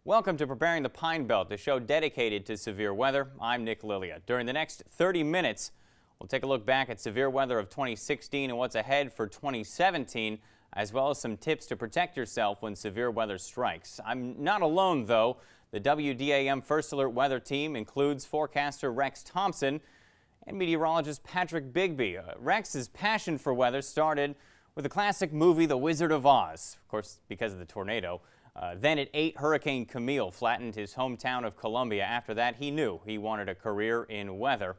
Welcome to Preparing the Pine Belt, the show dedicated to severe weather. I'm Nick Lilia. During the next 30 minutes, we'll take a look back at severe weather of 2016 and what's ahead for 2017, as well as some tips to protect yourself when severe weather strikes. I'm not alone, though. The WDAM First Alert Weather Team includes forecaster Rex Thompson and meteorologist Patrick Bigby. Rex's passion for weather started with the classic movie The Wizard of Oz, of course, because of the tornado. Then at 8, Hurricane Camille flattened his hometown of Columbia. After that, he knew he wanted a career in weather,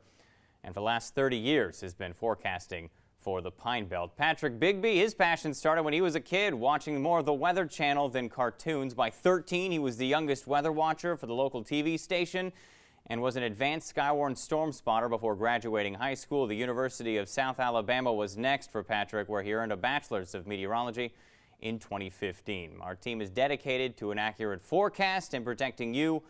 and for the last 30 years has been forecasting for the Pine Belt. Patrick Bigby, his passion started when he was a kid, watching more of the Weather Channel than cartoons. By 13, he was the youngest weather watcher for the local TV station and was an advanced Skywarn storm spotter before graduating high school. The University of South Alabama was next for Patrick, where he earned a bachelor's of meteorology in 2015. Our team is dedicated to an accurate forecast and protecting you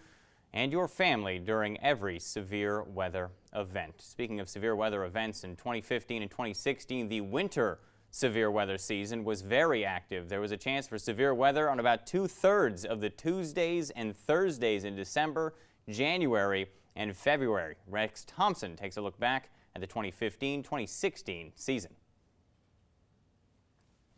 and your family during every severe weather event. Speaking of severe weather events, in 2015 and 2016, the winter severe weather season was very active. There was a chance for severe weather on about 2/3 of the Tuesdays and Thursdays in December, January, and February. Rex Thompson takes a look back at the 2015-2016 season.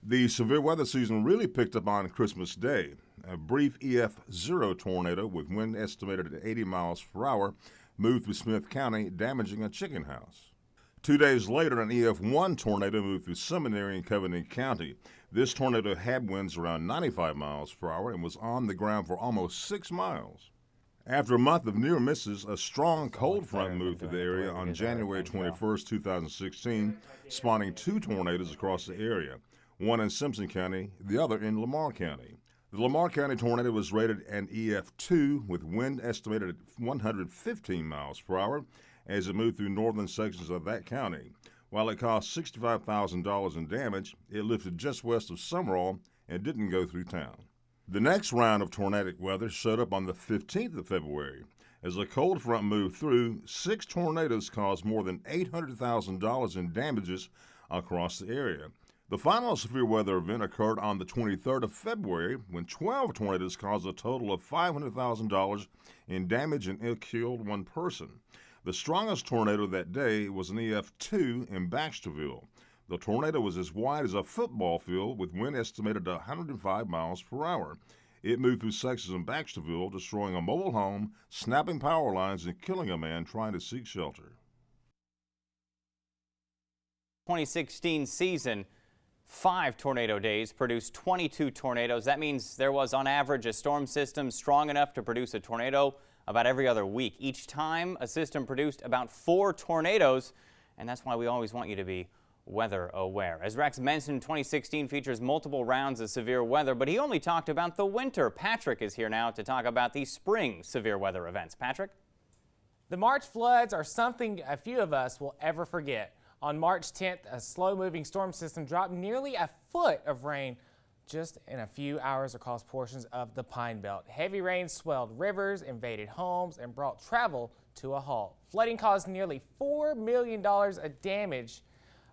The severe weather season really picked up on Christmas Day. A brief EF0 tornado with wind estimated at 80 miles per hour moved through Smith County, damaging a chicken house. 2 days later, an EF1 tornado moved through Seminary in Covington County. This tornado had winds around 95 miles per hour and was on the ground for almost 6 miles. After a month of near misses, a strong cold front moved through the area on January 21, 2016, spawning 2 tornadoes across the area, one in Simpson County, the other in Lamar County. The Lamar County tornado was rated an EF2 with wind estimated at 115 miles per hour as it moved through northern sections of that county. While it cost $65,000 in damage, it lifted just west of Summerall and didn't go through town. The next round of tornadic weather showed up on the 15th of February. As a cold front moved through, 6 tornadoes caused more than $800,000 in damages across the area. The final severe weather event occurred on the 23rd of February when 12 tornadoes caused a total of $500,000 in damage and killed 1 person. The strongest tornado that day was an EF2 in Baxterville. The tornado was as wide as a football field with wind estimated at 105 miles per hour. It moved through sections in Baxterville, destroying a mobile home, snapping power lines, and killing a man trying to seek shelter. 2016 season, 5 tornado days produced 22 tornadoes. That means there was, on average, a storm system strong enough to produce a tornado about every other week. Each time, a system produced about 4 tornadoes, and that's why we always want you to be weather aware. As Rex mentioned, 2016 features multiple rounds of severe weather, but he only talked about the winter. Patrick is here now to talk about the spring severe weather events. Patrick? The March floods are something a few of us will ever forget. On March 10th, a slow-moving storm system dropped nearly a foot of rain just in a few hours across portions of the Pine Belt. Heavy rain swelled rivers, invaded homes, and brought travel to a halt. Flooding caused nearly $4 million of damage,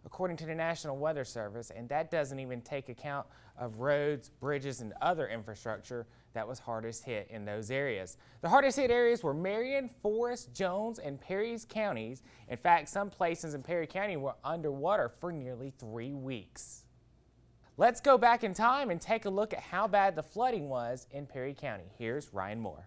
according to the National Weather Service, and that doesn't even take account of roads, bridges, and other infrastructure that was hardest hit in those areas. The hardest hit areas were Marion, Forest, Jones, and Perry's counties. In fact, some places in Perry County were underwater for nearly 3 weeks. Let's go back in time and take a look at how bad the flooding was in Perry County. Here's Ryan Moore.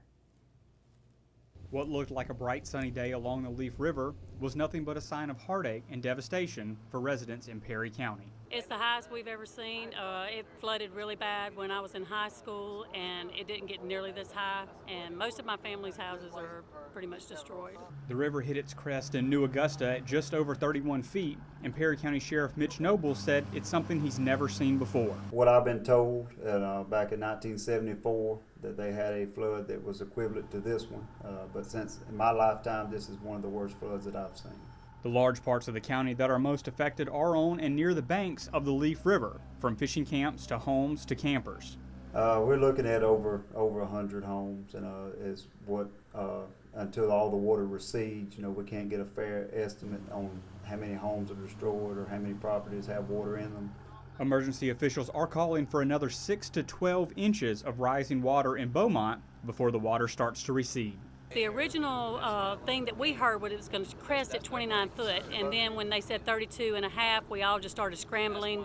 What looked like a bright sunny day along the Leaf River was nothing but a sign of heartache and devastation for residents in Perry County. It's the highest we've ever seen. It flooded really bad when I was in high school, and it didn't get nearly this high, and most of my family's houses are pretty much destroyed. The river hit its crest in New Augusta at just over 31 feet, and Perry County Sheriff Mitch Noble said it's something he's never seen before. What I've been told back in 1974 that they had a flood that was equivalent to this one, but since in my lifetime this is one of the worst floods that I've seen. The large parts of the county that are most affected are on and near the banks of the Leaf River, from fishing camps to homes to campers. We're looking at over 100 homes, and is what until all the water recedes, we can't get a fair estimate on how many homes are destroyed or how many properties have water in them. Emergency officials are calling for another 6 to 12 inches of rising water in Beaumont before the water starts to recede. The original thing that we heard was it was going to crest at 29 foot, and then when they said 32 and a half, we all just started scrambling.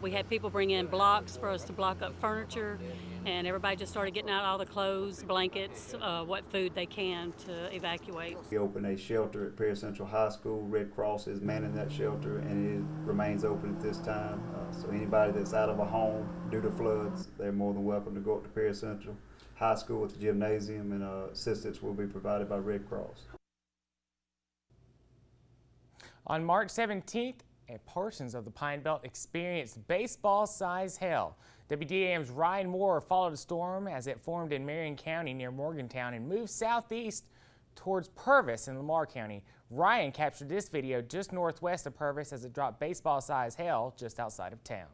We had people bring in blocks for us to block up furniture, and everybody just started getting out all the clothes, blankets, what food they can to evacuate. We opened a shelter at Perry Central High School. Red Cross is manning that shelter, and it remains open at this time. So anybody that's out of a home due to floods, they're more than welcome to go up to Perry Central High School at the gymnasium, and assistance will be provided by Red Cross. On March 17th, portions of the Pine Belt experienced baseball-sized hail. WDAM's Ryan Moore followed the storm as it formed in Marion County near Morgantown and moved southeast towards Purvis in Lamar County. Ryan captured this video just northwest of Purvis as it dropped baseball-sized hail just outside of town.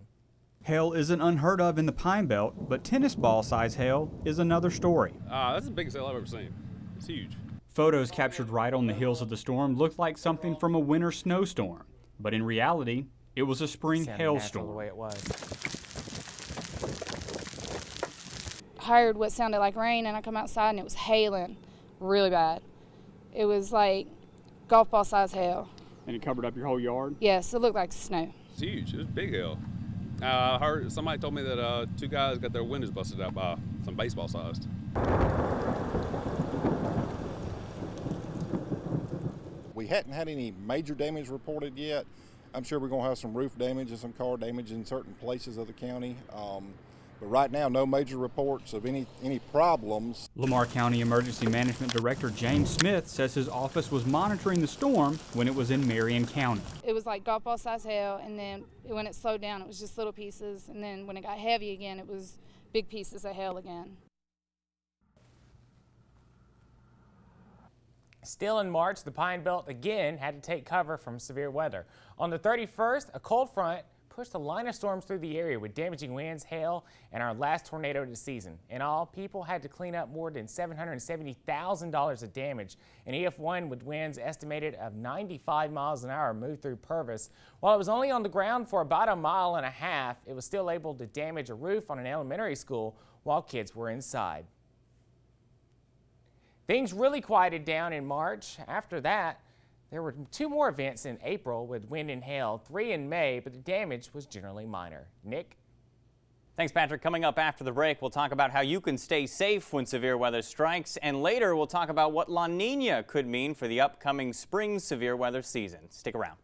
Hail isn't unheard of in the Pine Belt, but tennis ball size hail is another story. That's the biggest hail I've ever seen. It's huge. Photos captured right on the heels of the storm looked like something from a winter snowstorm, but in reality, it was a spring hailstorm. The way it was. I heard what sounded like rain, and I come outside and it was hailing really bad. It was like golf ball size hail. And it covered up your whole yard? Yes, it looked like snow. It's huge. It was big hail. I heard somebody told me that 2 guys got their windows busted out by some baseball sized. We hadn't had any major damage reported yet. I'm sure we're going to have some roof damage and some car damage in certain places of the county. But right now, no major reports of any problems. Lamar County Emergency Management Director James Smith says his office was monitoring the storm when it was in Marion County. It was like golf ball size hail, and then when it slowed down, it was just little pieces, and then when it got heavy again, it was big pieces of hail again. Still in March, the Pine Belt again had to take cover from severe weather. On the 31st, a cold front pushed a line of storms through the area with damaging winds, hail, and our last tornado of the season. In all, people had to clean up more than $770,000 of damage. An EF1 with winds estimated of 95 miles an hour moved through Purvis. While it was only on the ground for about a mile and a half, it was still able to damage a roof on an elementary school while kids were inside. Things really quieted down in March. After that, there were 2 more events in April with wind and hail, 3 in May, but the damage was generally minor. Nick? Thanks, Patrick. Coming up after the break, we'll talk about how you can stay safe when severe weather strikes, and later we'll talk about what La Nina could mean for the upcoming spring severe weather season. Stick around.